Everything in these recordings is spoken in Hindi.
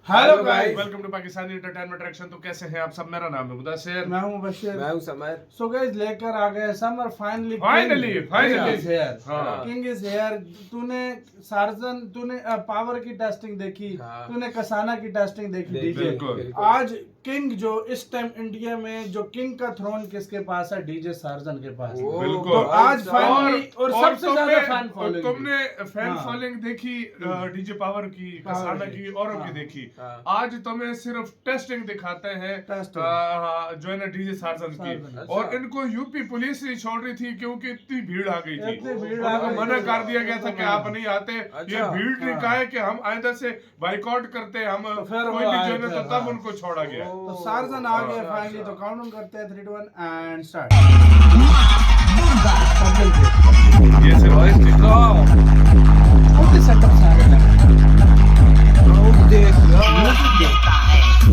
Hello guys, welcome to Pakistani entertainment reaction. तो कैसे हैं आप सब? मेरा नाम है मुदस्सिर, मैं हूं बशीर, मैं हूं समर। सो गाइस लेकर आ गए summer finally finally king is here. तूने पावर की टेस्टिंग देखी, हाँ। तूने कसाना की टेस्टिंग देखी। डीजे बिल्कुल। आज किंग जो इस टाइम इंडिया में जो किंग का थ्रोन किसके पास है? डीजे सार्जन के पास। बिल्कुल। तो आज फाइनली और सबसे ज्यादा फैन और फॉलोइंग तुमने फैन हाँ। फॉलोइंग देखी डीजे पावर की, कसाना की, औरों की हाँ। देखी। हाँ। आज तुम्हें सिर्फ टेस्टिंग दिखाते हैं टेस्टिंग। जो है ना डीजे सार्जन की। अच्छा। और इनको यूपी पुलिस ही छोड़ रही थी क्योंकि इतनी भीड़ आ गई थी। इतनी भीड़ आ गई मना थी। कर दिया गया था कि आप नहीं आते। ये अच्छा। भीड़ ने हाँ। कहा है कि हम आइंदा से बाइकआउट करते हैं, हम तो फिर कोई वो भी आए जो है ना, थे, तो तब हाँ। उनको छोड़ा गया। तो सार्जन आ गए अच्छा, फाइनली। अच्छा। तो काउंट डाउन करते हैं 3 2 1 एंड स्टार्ट। ये से वॉइस सेटअप सारे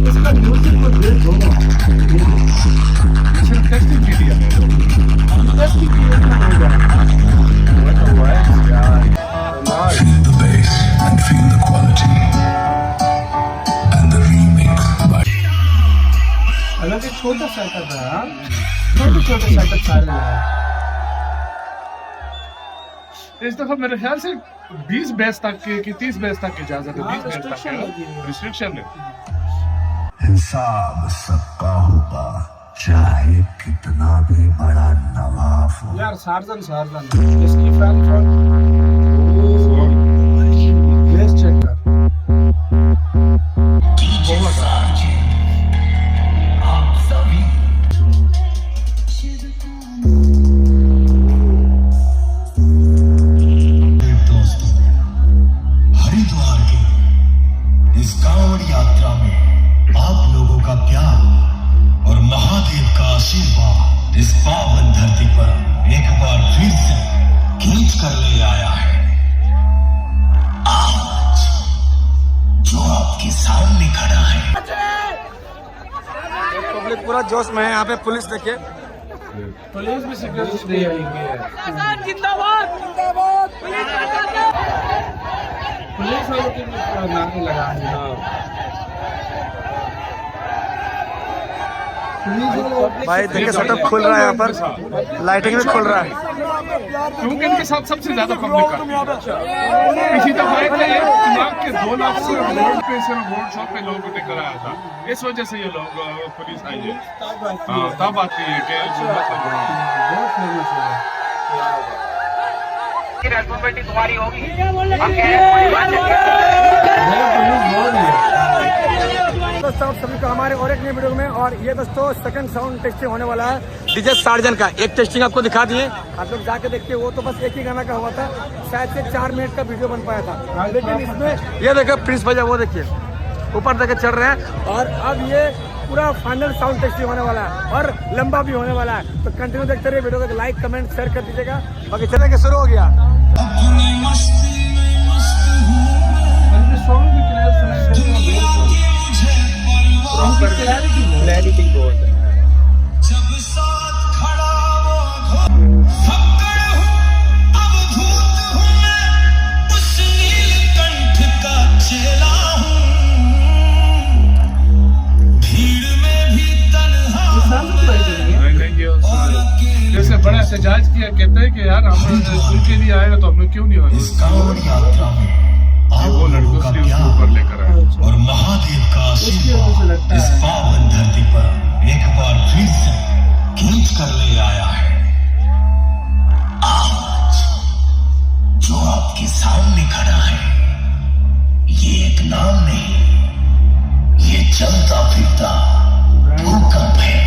इसका म्यूजिक को बेस होगा। सिर्फ टेस्टिंग की दिया टेस्टिंग की होगा। Feel the bass and feel the quality and the remix by हालांकि छोटा सेटअप है, हाँ? छोटे सेटअप सारे हैं। इस दफा मेरे ख्याल से 20 बेस तक की 30 बेस तक की इजाजत है। हाँ, 20 बेस तक restriction लगी है। रिस्ट्रिक्शन है। हिसाब सबका होगा, चाहे कितना भी बड़ा नवाब हो। यार सार्जन इसकी फैन बेस चेक कर। दोस्तों, हरिद्वार की इस कांवड़ यात्रा में आप लोगों का प्यार और महादेव का आशीर्वाद इस पावन धरती पर एक बार फिर से खींच कर ले आया है। आज जो आपके सामने खड़ा है, पब्लिक पूरा जोश में है। यहाँ पे पुलिस देखिए, पुलिस भी सिक्योरिटी दे रही है। पुलिस वालों की भी नारे लगा है। भाई देखिए सेटअप खुल रहा है। यहाँ पर लाइटिंग भी खुल रहा है। क्योंकि इनके साथ सबसे ज्यादा पब्लिक आती है। इसी दफा एक के 2 लाख सिर्फ रोड पे, सिर्फ रोड शॉप पे लोगों ने कराया था। इस वजह से ये लोग पुलिस आई है। हाँ, तब आती है कि बहुत फेमस है। रेस्पॉन्सिबिलिटी तुम्हारी होगी। हम कह रहे दोस्तों आप सभी को हमारे और एक नई वीडियो में। और ये दोस्तों सेकंड साउंड टेस्टिंग होने वाला है डीजे सार्जन का। एक टेस्टिंग आपको दिखा दिए, आप लोग जाके देखिए। वो तो बस एक ही गाना का हुआ था, शायद से 4 मिनट का वीडियो बन पाया था। लेकिन इसमें ये देखिए प्रिंस भैया, वो देखिए ऊपर देखे चढ़ रहे हैं। और अब ये पूरा फाइनल साउंड टेस्टिंग होने वाला है और लंबा भी होने वाला है। तो कंटिन्यू देखते रहिए वीडियो को, लाइक कमेंट शेयर कर दीजिएगा। बाकी चले के शुरू हो गया। सॉन्ग भी क्लियर सुनाई दे रहा है। क्लैरिटी बहुत है। जब साथ खड़ा वो फक्कड़ हूँ, अवधूत हूँ मैं, उस नीलकंठ का चेला हूँ। भीड़ में भी तन्हा जैसे बड़ा एहतजाज किया, कहते हैं कि यार हम उनके लिए आए तो हमें क्यों नहीं आए। इस कांवड़ यात्रा में आप वो लड़कों लोगों का से उसके प्यार ऊपर लेकर आए। और महादेव का उसकी वजह से आशीर्वाद लगता इस है। पावन धरती पर एक बार फिर से खींच कर ले आया है। आज जो आपके सामने खड़ा है, ये एक नाम नहीं, ये चलता फिरता भूकंप है,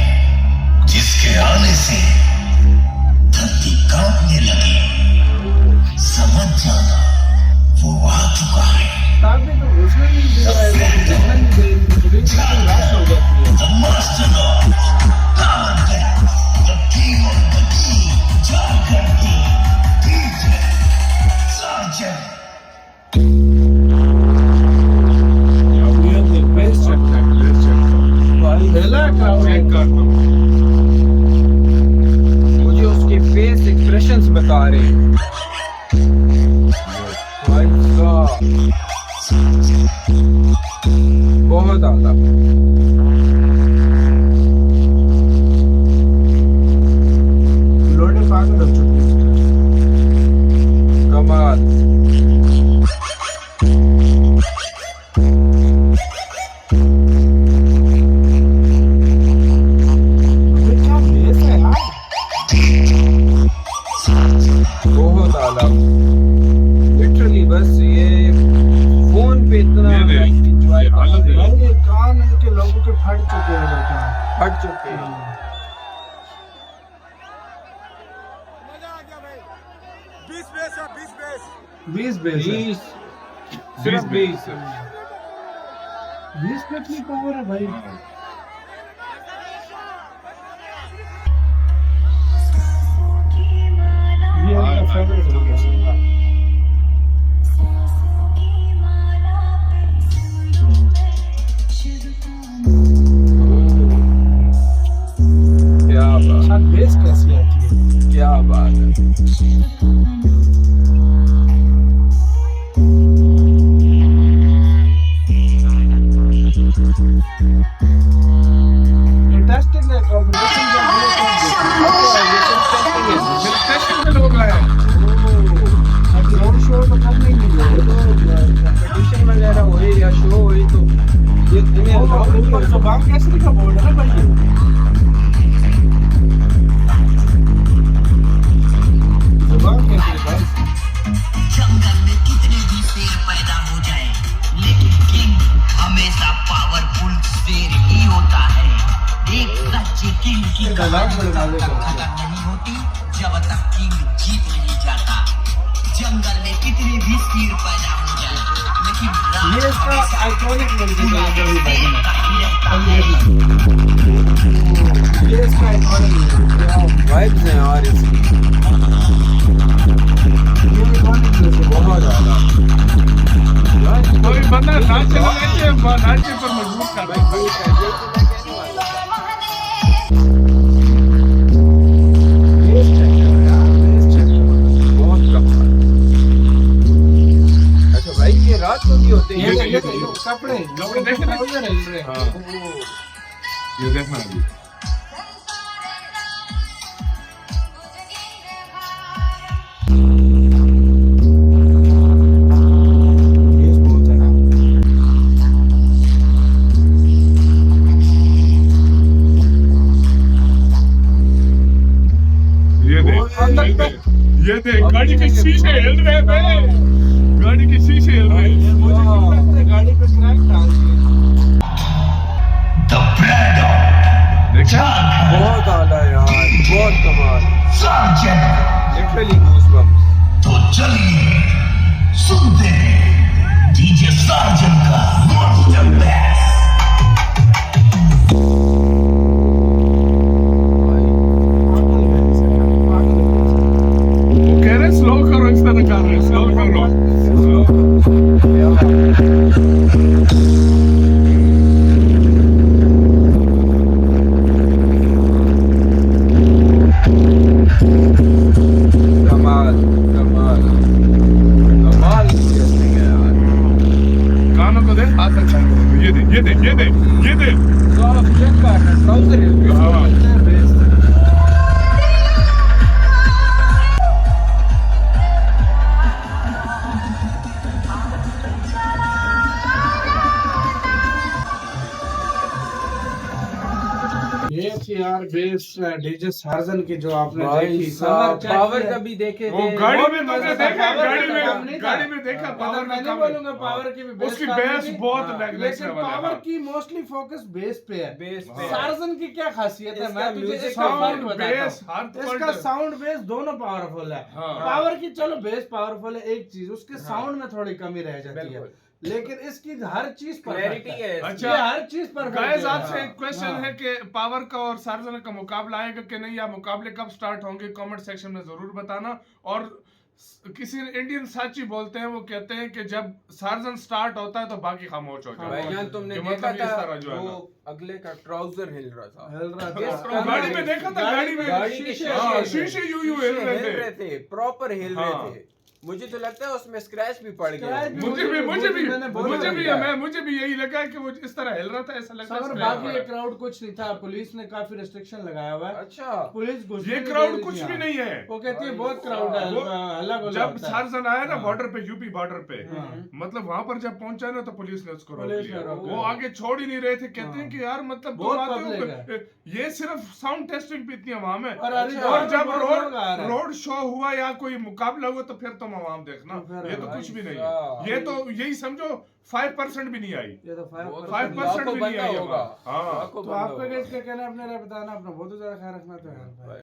जिसके आने से धरती कांपने लगी। समझ जाना, वो आ चुका है। ताकि तो घुसने नहीं दे रहा है, घुसने नहीं दे रही, पुलिस की लाश हो जाती है। The master of the king of the king, Jharkhandi, DJ Sarjan. पहला crowd मुझे उसके फेस एक्सप्रेशंस बता रहे हैं। भाई साहब बहुत आला। लोडे पागल हो चुकी है। कमाल। अबे क्या बेस है यार। बहुत आला। लिटरली बस ये फोन पे इतना ये देख, एंजॉय ये हालत है। भाई ये कान के लोगों के फट चुके हैं इधर का। हट चुके हैं। मजा आ गया भाई। 20 बेस है, 20 बेस। 20 बेस है। 20 सिर्फ 20 20 पे इतनी पावर है भाई। ये इनका फेवरेट हो गया। क्या बात, अच्छा बेस कैसी आती है। क्या बात है। इंटरेस्टिंग है कंपटीशन जो हम लोग सिर्फ टेस्टिंग में लोग आए हैं। अब रोड शो तो कब नहीं मिले कंपटीशन वगैरह हो या शो हो तो ये इन्हें ऊपर जुबान केसरी का बोर्ड है भाई। जुबान केसरी भाई। जंगल में कितने भी शेर पैदा हो जाए, लेकिन किंग हमेशा पावरफुल शेर ही होता है। एक सच्चे किंग की ये डायलॉग बड़े मजे का होता है। खत्म नहीं होती जब तक किंग जीत नहीं जाता। जंगल में कितने भी शेर पैदा हो जाए, लेकिन ये इसका आइकॉनिक म्यूजिक है जो भी भाई ने। ये इसका आइकॉनिक म्यूजिक है। वाइब्स हैं यार इसकी ये आइकॉनिक म्यूजिक बहुत ज्यादा। कोई बंदा नाचे पर मजबूर कर रहा है। बेस चेक करो यार, बेस चेक करो। बहुत कमाल। अच्छा भाई ये रात को भी होते हैं। ये देखो कपड़े कपड़े देख रहे हैं? उधर हिल रहे हैं। हाँ, ये देखना अभी। बेस बहुत है ना। ये देख, ये देख गाड़ी के शीशे हिल रहे हैं बे। गाड़ी के शीशे हिल रहे हैं। मुझे क्यों लगता है गाड़ी पे क्रैक डाल दिए। The Predator, देखा? बहुत आला यार, बहुत कमाल। Sergeant। Literally goosebumps. तो चलिए सुनते हैं डीजे सार्जन का मॉन्स्टर बैस। वो कह रहे स्लो करो, इस तरह कर रहे स्लो करो। कमाल कमाल कमाल की टेस्टिंग है यार। कानों को देख, हाथ अच्छा है। ये देख, ये देख, ये देख, ये देख। तो आप चेक कर रहे हैं, ट्राउजर हिल रहे हैं। हाँ। ये थी यार बेस डीजे सार्जन की जो आपने भाई देखी। साहब चेक पावर किया। का भी देखे वो थे। गाड़ी वो में भी तुमने मजा था, देखा, पावर गाड़ी का काम नहीं में था। गाड़ी में देखा पावर मैं का नहीं काम है। बोलूंगा पावर की भी बेस उसकी काम बेस नहीं थी। बहुत हाँ, नेक्स्ट लेकिन लेवल है। पावर हाँ। की मोस्टली फोकस बेस पे है। बेस पे। सार्जन की क्या खासियत है, इसका मैं तुझे म्यूजिक इसका का फर्क साउंड बताता बेस हूँ। हर इसका पॉइंट साउंड बेस दोनों पावरफुल है। हाँ। पावर की चलो बेस पावरफुल है एक चीज, उसके साउंड में थोड़ी कमी रह जाती है, बिल्कुल। लेकिन इसकी हर चीज क्लैरिटी परफेक्ट है है। इसकी। अच्छा। ये हर चीज परफेक्ट गाइस है। आपसे एक क्वेश्चन हाँ। है कि पावर का और सार्जन का मुकाबला आएगा कि नहीं, या मुकाबले कब स्टार्ट होंगे, कमेंट सेक्शन में जरूर बताना। और किसी इंडियन साची बोलते हैं, वो कहते हैं कि जब सार्जन स्टार्ट होता है तो बाकी खामोश हो जाता है। भाईजान तुमने कि देखा मतलब इस था तरह जो है वो ना। अगले का ट्राउजर हिल रहा था। हिल रहा इसका था। गाड़ी में देखा था, गाड़ी में गाड़ी के शीशे हाँ, शीशे शीशे यूं यूं हिल रहे थे। प्रॉपर हिल हाँ। रहे थे। मुझे तो लगता है उसमें स्क्रैच भी पड़ गया। स्क्रैच भी मुझे भी मैंने बोला मुझे भी यही लगा कि वो इस तरह हिल रहा था, ऐसा लगा सर scratch बाकी पड़ा ये है। क्राउड कुछ नहीं था, पुलिस ने काफी रेस्ट्रिक्शन लगाया हुआ है। अच्छा, पुलिस घुसने ये नहीं क्राउड दे रही कुछ थी भी यहाँ। नहीं है। वो कहती है बहुत क्राउड है, वो हल्ला गुल्ला जब होता है। सार्जन आया ना हाँ। बॉर्डर पे, यूपी बॉर्डर पे, हाँ। मतलब वहां पर जब पहुंचा ना तो पुलिस ने उसको रोक पुलिस लिया। ने रोक वो लिया। आगे छोड़ ही नहीं रहे थे, कहते हाँ। हैं कि यार मतलब तुम बहुत आते public हो, ये सिर्फ साउंड टेस्टिंग पे इतनी आवाम है। और हरिद्वार और में जब बहुत लोग आ रहे हैं। रोड शो हुआ या कोई मुकाबला हुआ तो फिर तुम आवाम देखना, तो फिर ये तो भाई कुछ भी नहीं साहब। है। ये तो यही समझो 5% भी नहीं आई, ये तो 5% भी नहीं आई होगा। हाँ। तो आपका क्या कहना है, अपने राय बताना, अपना बहुत ज्यादा ख्याल रखना तो है।